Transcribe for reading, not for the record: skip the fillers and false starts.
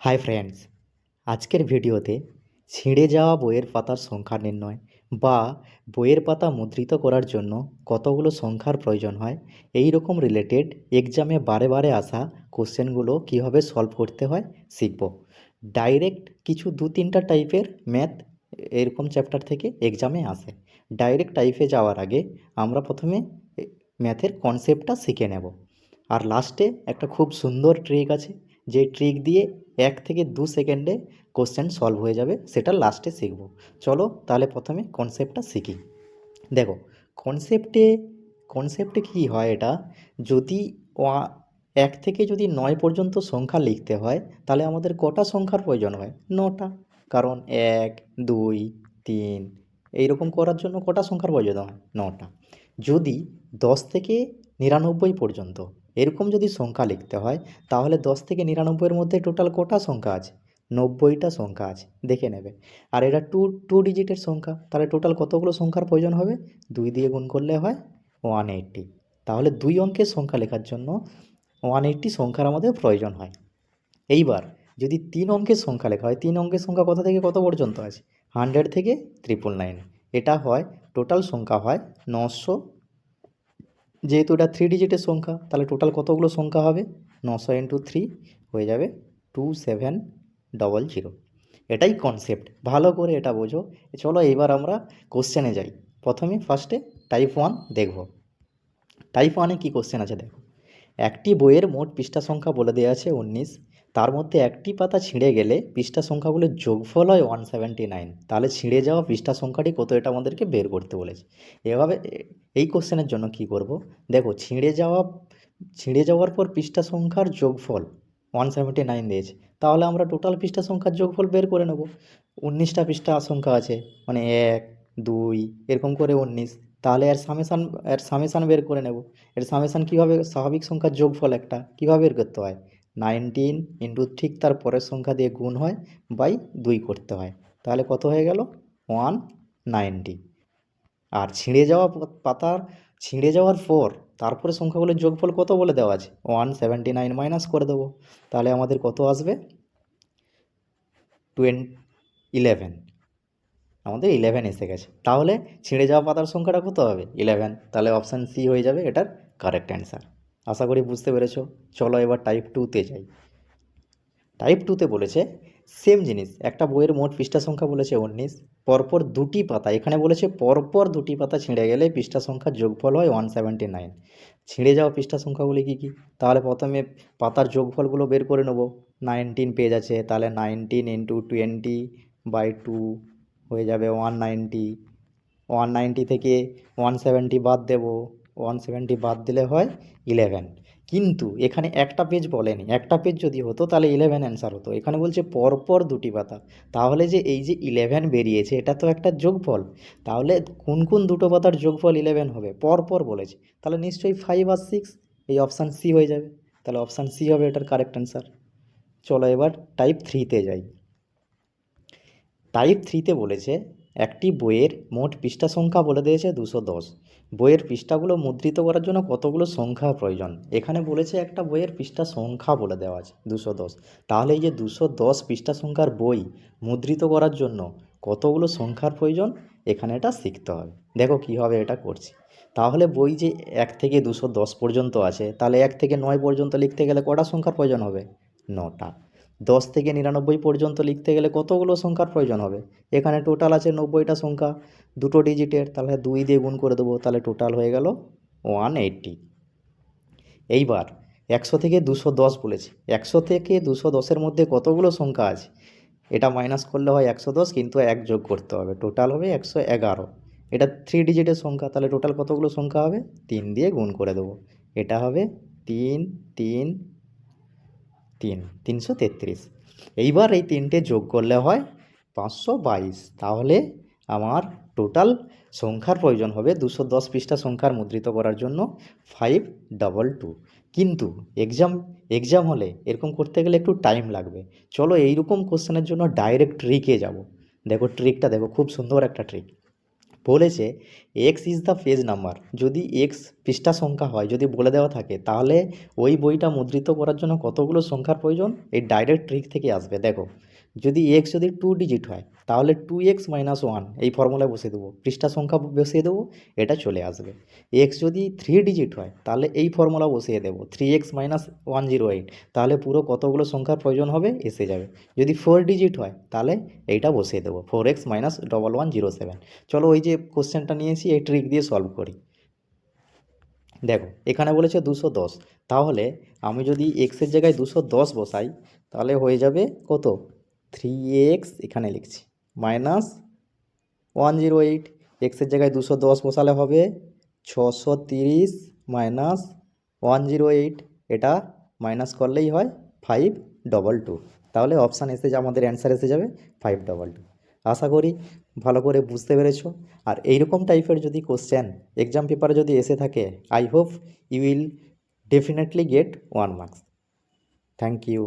Hi friends, আজকের ভিডিওতে ছিঁড়ে যাওয়া বইয়ের পাতার সংখ্যা নির্ণয় বা বইয়ের পাতা মুদ্রিত করার জন্য কতগুলো সংখ্যার প্রয়োজন হয় এই রকম রিলেটেড এক্সামে বারে বারে আসা কোশ্চেনগুলো কীভাবে সলভ করতে হয় শিখব। ডাইরেক্ট কিছু দু তিনটা টাইপের ম্যাথ এরকম চ্যাপ্টার থেকে এক্সামে আসে। ডাইরেক্ট টাইপে যাওয়ার আগে আমরা প্রথমে ম্যাথের কনসেপ্টটা শিখে নেব, আর লাস্টে একটা খুব সুন্দর ট্রিক আছে যে ট্রিক দিয়ে 1 থেকে 2 সেকেন্ডে কোশ্চেন সলভ হয়ে যাবে, সেটা লাস্টে শিখব। চলো তাহলে প্রথমে কনসেপ্টটা শিখি। দেখো, কনসেপ্টে কনসেপ্টে কী হয়, এটা যদি 1 থেকে যদি 9 পর্যন্ত সংখ্যা লিখতে হয় তাহলে আমাদের কটা সংখ্যার প্রয়োজন হয়? 9টা। কারণ 1 2 3 এইরকম করার জন্য কটা সংখ্যার প্রয়োজন হয়? 9টা। যদি 10 থেকে 99 পর্যন্ত এরকম যদি সংখ্যা লিখতে হয় তাহলে 10 থেকে 99-এর মধ্যে টোটাল কটা সংখ্যা আছে? 90টা সংখ্যা আছে, দেখে নেবে। আর এটা টু ডিজিটের সংখ্যা, তাহলে টোটাল কতগুলো সংখ্যার প্রয়োজন হবে? 2 দিয়ে গুণ করলে হয় 180। তাহলে 2 অঙ্কের সংখ্যা লেখার জন্য 180 সংখ্যার আমাদের প্রয়োজন হয়। এইবার যদি 3 অঙ্কের সংখ্যা লেখা হয়, 3 অঙ্কের সংখ্যা কোথা থেকে কত পর্যন্ত আছে? 100 থেকে 999। এটা হয় টোটাল সংখ্যা হয় 900। যেহেতু এটা 3 ডিজিটের সংখ্যা তাহলে টোটাল কতগুলো সংখ্যা হবে? 900 ইন্টু 3 হয়ে যাবে 2700। এটাই কনসেপ্ট, ভালো করে এটা বোঝো। চলো এইবার আমরা কোশ্চেনে যাই। প্রথমে ফার্স্টে টাইপ 1 দেখব। টাইপ 1-এ কী কোশ্চেন আছে দেখো। একটি বইয়ের মোট পৃষ্ঠা সংখ্যা বলে দেওয়া আছে 19। তার মধ্যে একটি পাতা ছিঁড়ে গেলে পৃষ্ঠা সংখ্যাগুলোর যোগফল হয় 179। তাহলে ছিঁড়ে যাওয়া পৃষ্ঠা সংখ্যাটি কত, এটা আমাদেরকে বের করতে বলেছে। এভাবে এই কোশ্চেনের জন্য কি করব, দেখো ছিঁড়ে যাওয়ার পর পৃষ্ঠা সংখ্যার যোগফল 179 দিয়েছে, তাহলে আমরা টোটাল পৃষ্ঠা সংখ্যার যোগফল বের করে নেব। 19টা পৃষ্ঠা সংখ্যা আছে, মানে 1 2 এরকম করে 19। তাহলে এর সামেশান বের করে নেব। এর সামেশান কীভাবে? স্বাভাবিক সংখ্যার যোগফল একটা কীভাবে বের করতে হয়? 19 ইন্টু ঠিক তার পরের সংখ্যা দিয়ে গুণ হয় বাই 2 করতে হয়। তাহলে কত হয়ে গেল? 190। আর ছিঁড়ে যাওয়ার পর তারপরে সংখ্যাগুলোর যোগফল কত বলে দেওয়া আছে? 179 মাইনাস করে দেবো। তাহলে আমাদের কত আসবে? 11। আমাদের 11 এসে গেছে। তাহলে ছিঁড়ে যাওয়া পাতার সংখ্যাটা কত হবে? 11। তাহলে অপশান সি হয়ে যাবে এটার কারেক্ট অ্যান্সার। আশা করি বুঝতে পেরেছো। চলো এবার টাইপ 2-তে যাই। টাইপ 2-তে বলেছে সেম জিনিস, একটা বইয়ের মোট পৃষ্ঠা সংখ্যা বলেছে 19। পরপর দুটি পাতা, এখানে বলেছে পরপর দুটি পাতা ছিঁড়ে গেলে পৃষ্ঠা সংখ্যার যোগফল হয় 179। ছিঁড়ে যাওয়া পৃষ্ঠা সংখ্যাগুলি কী কী? তাহলে প্রথমে পাতার যোগফলগুলো বের করে নেব। 19 পেজ আছে, তাহলে 19 ইন্টু 20/2 হয়ে যাবে 190। 190 থেকে 170 বাদ দেব, 170 বাদ দিলে হয় 11। কিন্তু এখানে একটা পেজ বলেনি, একটা পেজ যদি হতো তাহলে 11 অ্যান্সার হতো। এখানে বলছে পরপর দুটি পাতা, তাহলে যে এই যে 11 বেরিয়েছে এটা তো একটা যোগফল। তাহলে কোন কোন দুটো পাতার যোগফল 11 হবে? পরপর বলেছে, তাহলে নিশ্চয়ই 5 আর 6, এই অপশান সি হয়ে যাবে। তাহলে অপশান সি হবে এটার কারেক্ট অ্যান্সার। চলো এবার টাইপ 3-তে যাই। টাইপ 3-তে বলেছে একটি বইয়ের মোট পৃষ্ঠা সংখ্যা বলে দিয়েছে 210। বইয়ের পৃষ্ঠাগুলো মুদ্রিত করার জন্য কতগুলো সংখ্যা প্রয়োজন? এখানে বলেছে একটা বইয়ের পৃষ্ঠা সংখ্যা বলে দেওয়া আছে 210। তাহলে এই যে 210 পৃষ্ঠা সংখ্যার বই মুদ্রিত করার জন্য কতগুলো সংখ্যার প্রয়োজন, এখানে এটা শিখতে হবে। দেখো কীভাবে এটা করছি। তাহলে বই যে 1 থেকে 210 পর্যন্ত আছে, তাহলে 1 থেকে 9 পর্যন্ত লিখতে গেলে কটা সংখ্যার প্রয়োজন হবে? 9টা। 10 থেকে 99 পর্যন্ত লিখতে গেলে কতগুলো সংখ্যার প্রয়োজন হবে? এখানে টোটাল আছে 90টা সংখ্যা, দুটো ডিজিটের, তাহলে 2 দিয়ে গুণ করে দেবো, তাহলে টোটাল হয়ে গেল 180। এইবার 100 থেকে 210 বলেছে, 100 থেকে 210-এর মধ্যে কতগুলো সংখ্যা আছে? এটা মাইনাস করলে হয় 110, কিন্তু 1 যোগ করতে হবে, টোটাল হবে 111। এটা 3 ডিজিটের সংখ্যা, তাহলে টোটাল কতগুলো সংখ্যা হবে? 3 দিয়ে গুণ করে দেবো, এটা হবে 3 3 3 333। এইবার এই তিনটে যোগ করলে হয় 522। তাহলে আমার টোটাল সংখ্যার প্রয়োজন হবে 210 পৃষ্ঠা সংখ্যার মুদ্রিত করার জন্য 522। কিন্তু এক্সাম হলে এরকম করতে গেলে একটু টাইম লাগবে। চলো এইরকম কোশ্চেনের জন্য ডাইরেক্ট ট্রিকে যাব। দেখো ট্রিকটা দেখো, খুব সুন্দর একটা ট্রিক। বলেছে x is the page number. যদি এক্স পৃষ্ঠা সংখ্যা হয়, যদি বলে দেওয়া থাকে, তাহলে ওই বইটা মুদ্রিত করার জন্য কতগুলো সংখ্যার প্রয়োজন? এই ডাইরেক্ট ট্রিক থেকে আসবে। দেখো, যদি এক্স যদি 2 ডিজিট হয়, তাহলে 2x-1 এই ফর্মুলায় বসিয়ে দেবো, পৃষ্ঠা সংখ্যা বসিয়ে দেবো, এটা চলে আসবে। এক্স যদি 3 ডিজিট হয়, তাহলে এই ফর্মুলা বসিয়ে দেবো, 3x-108, তাহলে পুরো কতগুলো সংখ্যার প্রয়োজন হবে এসে যাবে। যদি 4 ডিজিট হয়, তাহলে এইটা বসিয়ে দেবো, 4x-1107। চলো ওই যে কোশ্চেনটা নিয়েছি এই ট্রিক দিয়ে সলভ করি। দেখো, এখানে বলেছে 210, তাহলে আমি যদি এক্সের জায়গায় 210 বসাই, তাহলে হয়ে যাবে কত? 3x, এখানে লিখছি, -108। এক্সের জায়গায় 210 বসালে হবে 630 -108, এটা মাইনাস করলেই হয় 522। তাহলে অপশান এসে যাবে, আমাদের অ্যান্সার এসে যাবে 522। আশা করি ভালো করে বুঝতে পেরেছো। আর এইরকম টাইপের যদি কোশ্চেন এক্সাম পেপারে যদি এসে থাকে, I hope you will definitely get 1 marks. Thank you.